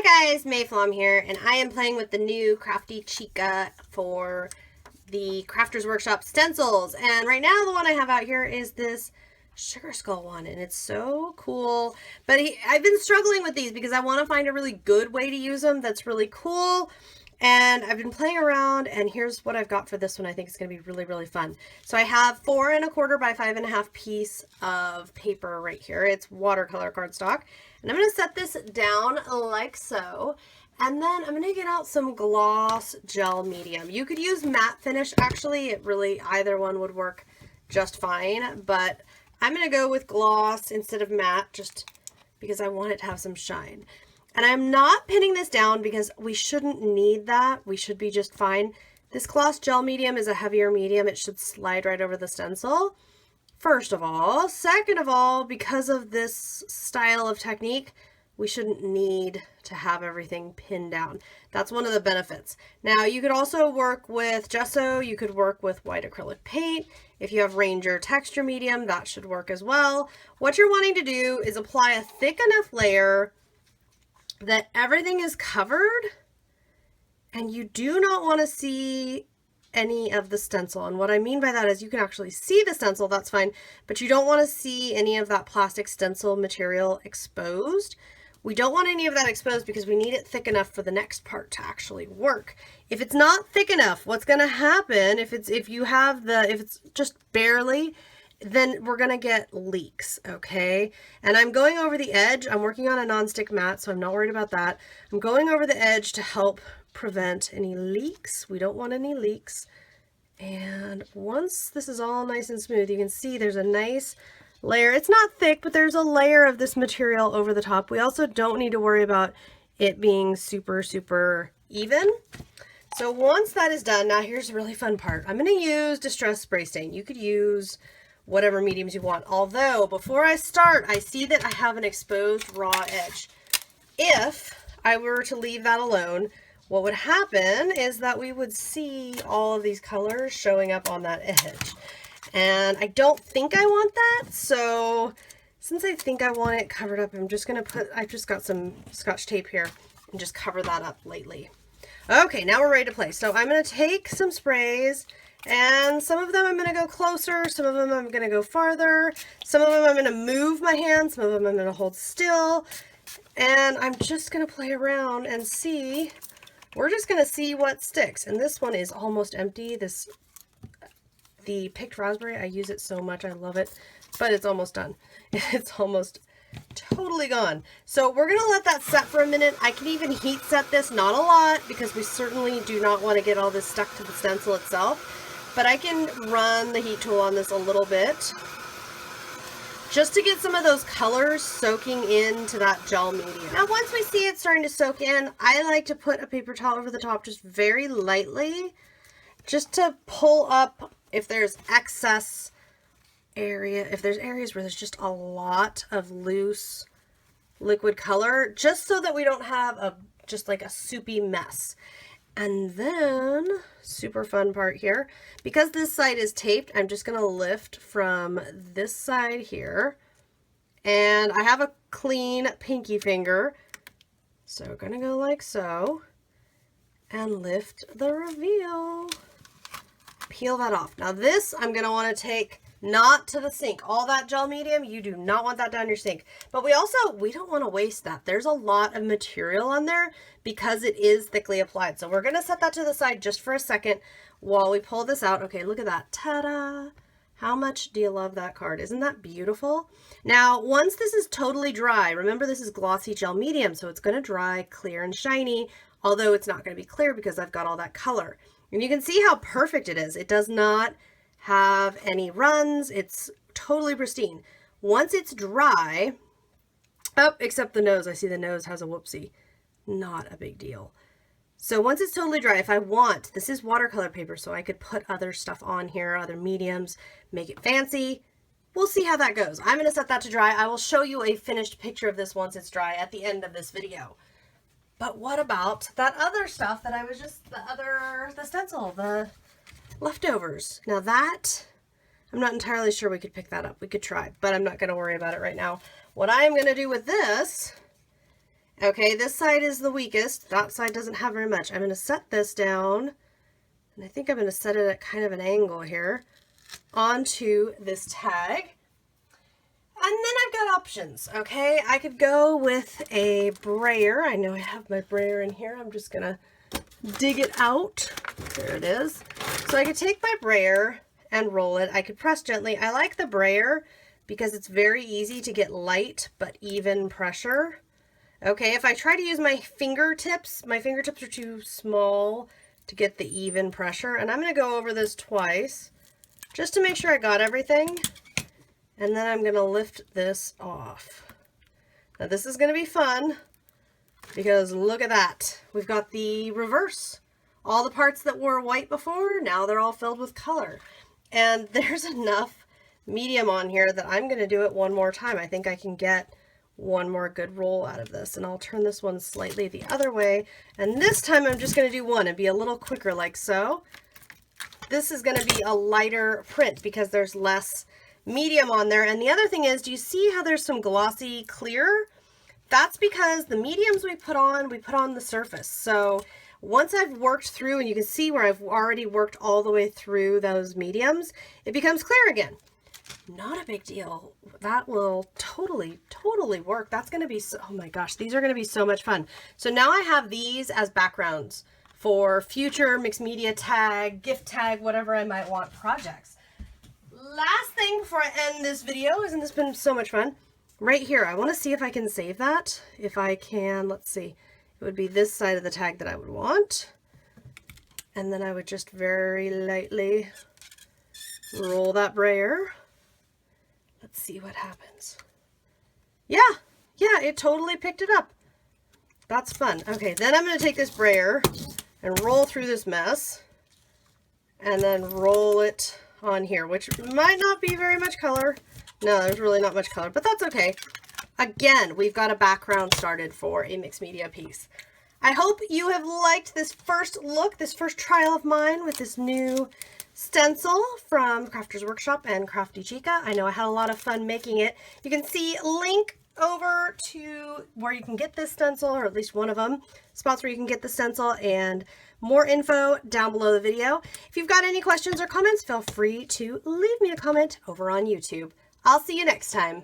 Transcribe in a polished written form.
Hi guys, Mayflom here, and I am playing with the new Crafty Chica for the Crafters Workshop stencils. And right now the one I have out here is this Sugar Skull one, and it's so cool. But I've been struggling with these because I want to find a really good way to use them that's really cool. And I've been playing around, and here's what I've got for this one. I think it's going to be really, really fun. So I have 4 1/4 by 5 1/2 piece of paper right here. It's watercolor cardstock. And I'm going to set this down like so. And then I'm going to get out some gloss gel medium. You could use matte finish, actually. It really, either one would work just fine. But I'm going to go with gloss instead of matte just because I want it to have some shine. And I'm not pinning this down because we shouldn't need that. We should be just fine. This gloss gel medium is a heavier medium. It should slide right over the stencil, first of all. Second of all, because of this style of technique, we shouldn't need to have everything pinned down. That's one of the benefits. Now, you could also work with gesso. You could work with white acrylic paint. If you have Ranger texture medium, that should work as well. What you're wanting to do is apply a thick enough layer that everything is covered, and you do not want to see any of the stencil. And what I mean by that is you can actually see the stencil, that's fine, but you don't want to see any of that plastic stencil material exposed. We don't want any of that exposed because we need it thick enough for the next part to actually work. If it's not thick enough, what's going to happen if it's just barely, then we're going to get leaks, okay? And I'm going over the edge. I'm working on a nonstick mat, so I'm not worried about that. I'm going over the edge to help prevent any leaks. We don't want any leaks. And once this is all nice and smooth, you can see there's a nice layer. It's not thick, but there's a layer of this material over the top. We also don't need to worry about it being super, super even. So once that is done, now here's the really fun part. I'm going to use Distress Spray Stain. You could use whatever mediums you want. Although, before I start, I see that I have an exposed raw edge. If I were to leave that alone, what would happen is that we would see all of these colors showing up on that edge. And I don't think I want that, so since I think I want it covered up, I'm just going to I've just got some Scotch tape here and just cover that up lightly. Okay, now we're ready to play. So I'm going to take some sprays, and some of them I'm going to go closer, some of them I'm going to go farther, some of them I'm going to move my hand, some of them I'm going to hold still, and I'm just going to play around and see. We're just going to see what sticks. And this one is almost empty. The picked raspberry, I use it so much, I love it, but it's almost done. It's almost totally gone. So we're going to let that set for a minute. I can even heat set this, not a lot, because we certainly do not want to get all this stuck to the stencil itself, but I can run the heat tool on this a little bit just to get some of those colors soaking into that gel medium. Now, once we see it starting to soak in, I like to put a paper towel over the top just very lightly, just to pull up if there's excess area, if there's areas where there's just a lot of loose liquid color, just so that we don't have just like a soupy mess. And then, super fun part here, because this side is taped, I'm just going to lift from this side here, and I have a clean pinky finger, so we're going to go like so, and lift the reveal. Peel that off. Now this I'm going to want to take not to the sink. All that gel medium, you do not want that down your sink. But we don't want to waste that. There's a lot of material on there because it is thickly applied. So we're going to set that to the side just for a second while we pull this out. Okay, look at that. Ta-da! How much do you love that card? Isn't that beautiful? Now, once this is totally dry, remember this is glossy gel medium, so it's going to dry clear and shiny, although it's not going to be clear because I've got all that color. And you can see how perfect it is. It does not have any runs. It's totally pristine. Once it's dry, except the nose. I see the nose has a whoopsie. Not a big deal. So once it's totally dry, if I want, this is watercolor paper, so I could put other stuff on here, other mediums, make it fancy. We'll see how that goes. I'm going to set that to dry. I will show you a finished picture of this once it's dry at the end of this video. But what about that other stuff that I was just, the stencil, the leftovers? Now that, I'm not entirely sure we could pick that up. We could try, but I'm not going to worry about it right now. What I'm going to do with this Okay, this side is the weakest. That side doesn't have very much. I'm going to set this down, and I think I'm going to set it at kind of an angle here onto this tag. And then I've got options, okay? I could go with a brayer. I know I have my brayer in here. I'm just going to dig it out. There it is. So I could take my brayer and roll it. I could press gently. I like the brayer because it's very easy to get light but even pressure. Okay, if I try to use my fingertips are too small to get the even pressure. And I'm going to go over this twice just to make sure I got everything. And then I'm going to lift this off. Now this is going to be fun because look at that. We've got the reverse. All the parts that were white before, now they're all filled with color. And there's enough medium on here that I'm going to do it one more time. I think I can get one more good roll out of this. And I'll turn this one slightly the other way. And this time I'm just going to do one and be a little quicker like so. This is going to be a lighter print because there's less medium on there. And the other thing is, do you see how there's some glossy clear? That's because the mediums we put on the surface. So once I've worked through, and you can see where I've already worked all the way through those mediums, it becomes clear again. Not a big deal. That will totally work. That's going to be so, oh my gosh, these are going to be so much fun. So now I have these as backgrounds for future mixed media tag, gift tag, whatever I might want projects. Last thing before I end this video, isn't this been so much fun? Right here, I want to see if I can save that. If I can, let's see. It would be this side of the tag that I would want. And then I would just very lightly roll that brayer. Let's see what happens. Yeah, it totally picked it up. That's fun. Okay, then I'm going to take this brayer and roll through this mess. And then roll it on here, which might not be very much color. No, there's really not much color, but that's okay. Again, we've got a background started for a mixed media piece. I hope you have liked this first look, this first trial of mine with this new stencil from Crafters Workshop and Crafty Chica. I know I had a lot of fun making it. You can see link over to where you can get this stencil, or at least one of them, spots where you can get the stencil, and more info down below the video. If you've got any questions or comments, feel free to leave me a comment over on YouTube. I'll see you next time.